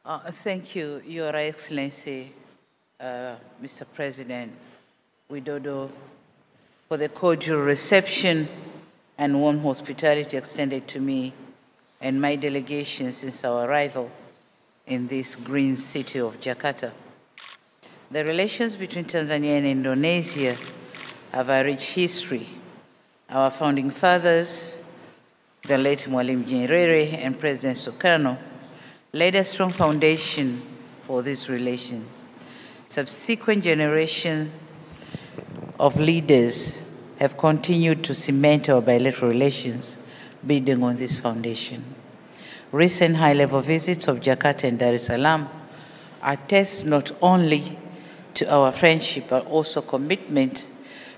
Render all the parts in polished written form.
Thank you, Your Excellency, Mr. President Widodo, for the cordial reception and warm hospitality extended to me and my delegation since our arrival in this green city of Jakarta. The relations between Tanzania and Indonesia have a rich history. Our founding fathers, the late Mwalimu Nyerere and President Sukarno, laid a strong foundation for these relations. Subsequent generations of leaders have continued to cement our bilateral relations, building on this foundation. Recent high-level visits of Jakarta and Dar es Salaam attest not only to our friendship, but also commitment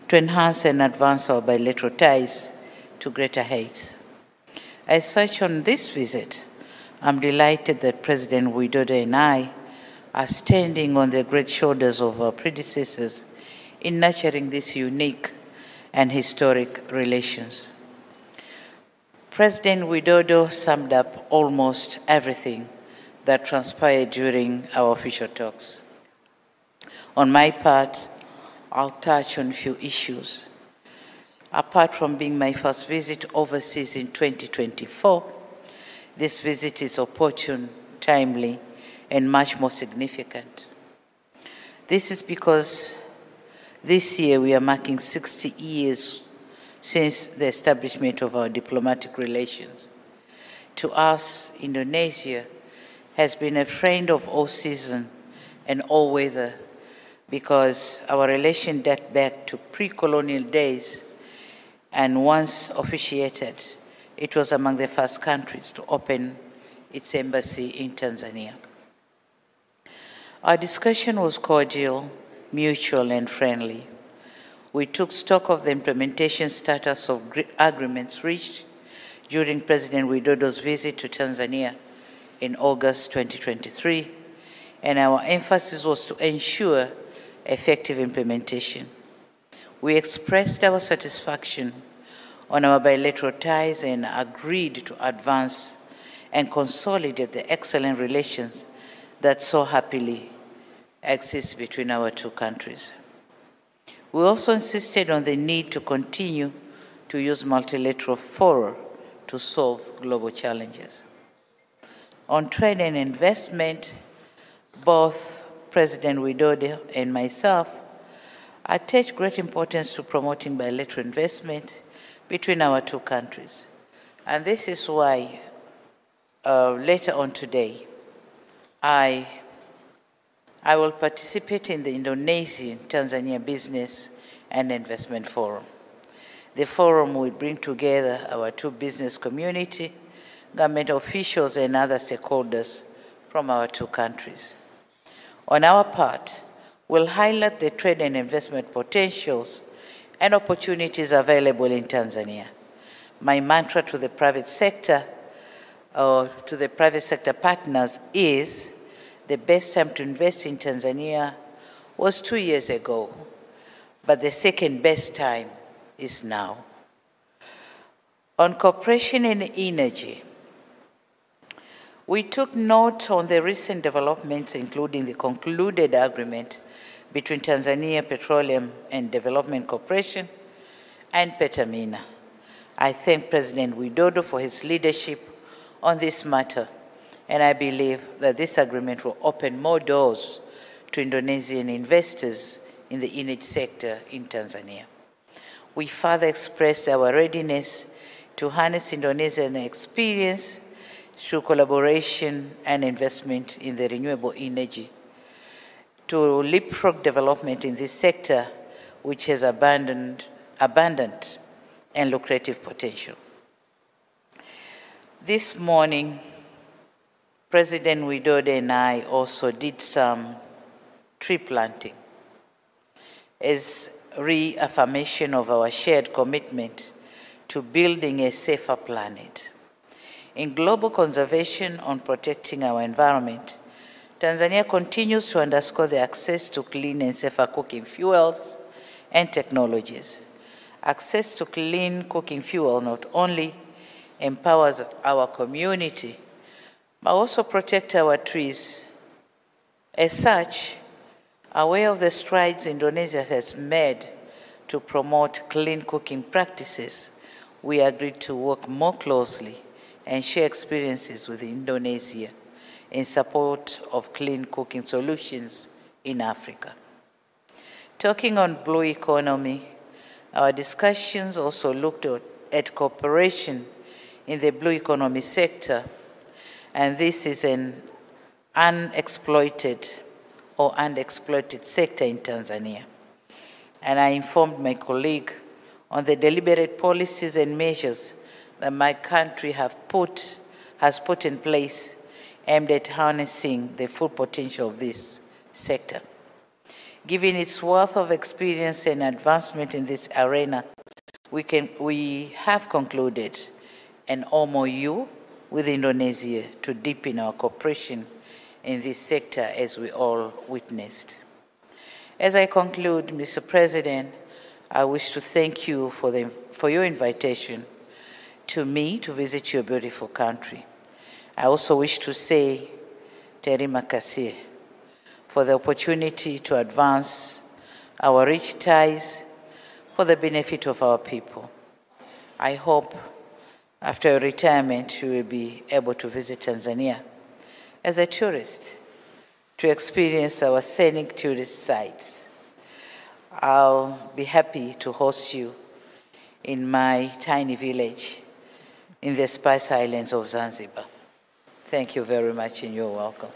to enhance and advance our bilateral ties to greater heights. As such, on this visit, I'm delighted that President Widodo and I are standing on the great shoulders of our predecessors in nurturing these unique and historic relations. President Widodo summed up almost everything that transpired during our official talks. On my part, I'll touch on a few issues. Apart from being my first visit overseas in 2024, this visit is opportune, timely, and much more significant. This is because this year we are marking 60 years since the establishment of our diplomatic relations. To us, Indonesia has been a friend of all seasons and all weather, because our relation date back to pre-colonial days, and once officiated, it was among the first countries to open its embassy in Tanzania. Our discussion was cordial, mutual, and friendly. We took stock of the implementation status of agreements reached during President Widodo's visit to Tanzania in August 2023, and our emphasis was to ensure effective implementation. We expressed our satisfaction on our bilateral ties and agreed to advance and consolidate the excellent relations that so happily exist between our two countries. We also insisted on the need to continue to use multilateral fora to solve global challenges. On trade and investment, both President Widodo and myself attach great importance to promoting bilateral investment between our two countries. And this is why later on today, I will participate in the Indonesian-Tanzania Business and Investment Forum. The forum will bring together our two business community, government officials, and other stakeholders from our two countries. On our part, we'll highlight the trade and investment potentials and opportunities available in Tanzania. My mantra to the private sector, or to the private sector partners, is the best time to invest in Tanzania was 2 years ago, but the second best time is now. On cooperation in energy, we took note on the recent developments, including the concluded agreement between Tanzania Petroleum and Development Corporation and Pertamina. I thank President Widodo for his leadership on this matter, and I believe that this agreement will open more doors to Indonesian investors in the energy sector in Tanzania. We further expressed our readiness to harness Indonesian experience through collaboration and investment in the renewable energy to leapfrog development in this sector, which has abundant and lucrative potential. This morning, President Widodo and I also did some tree planting as reaffirmation of our shared commitment to building a safer planet. In global conservation on protecting our environment, Tanzania continues to underscore the access to clean and safer cooking fuels and technologies. Access to clean cooking fuel not only empowers our community, but also protect our trees. As such, aware of the strides Indonesia has made to promote clean cooking practices, we agreed to work more closely and share experiences with Indonesia in support of clean cooking solutions in Africa. Talking on blue economy, our discussions also looked at cooperation in the blue economy sector, and this is an unexploited sector in Tanzania. And I informed my colleague on the deliberate policies and measures that my country has put in place aimed at harnessing the full potential of this sector. Given its wealth of experience and advancement in this arena, we have concluded an MOU with Indonesia to deepen our cooperation in this sector, as we all witnessed. As I conclude, Mr. President, I wish to thank you for your invitation to me to visit your beautiful country. I also wish to say terima kasih for the opportunity to advance our rich ties for the benefit of our people. I hope after retirement you will be able to visit Tanzania as a tourist to experience our scenic tourist sites. I'll be happy to host you in my tiny village in the Spice Islands of Zanzibar. Thank you very much, and you're welcome.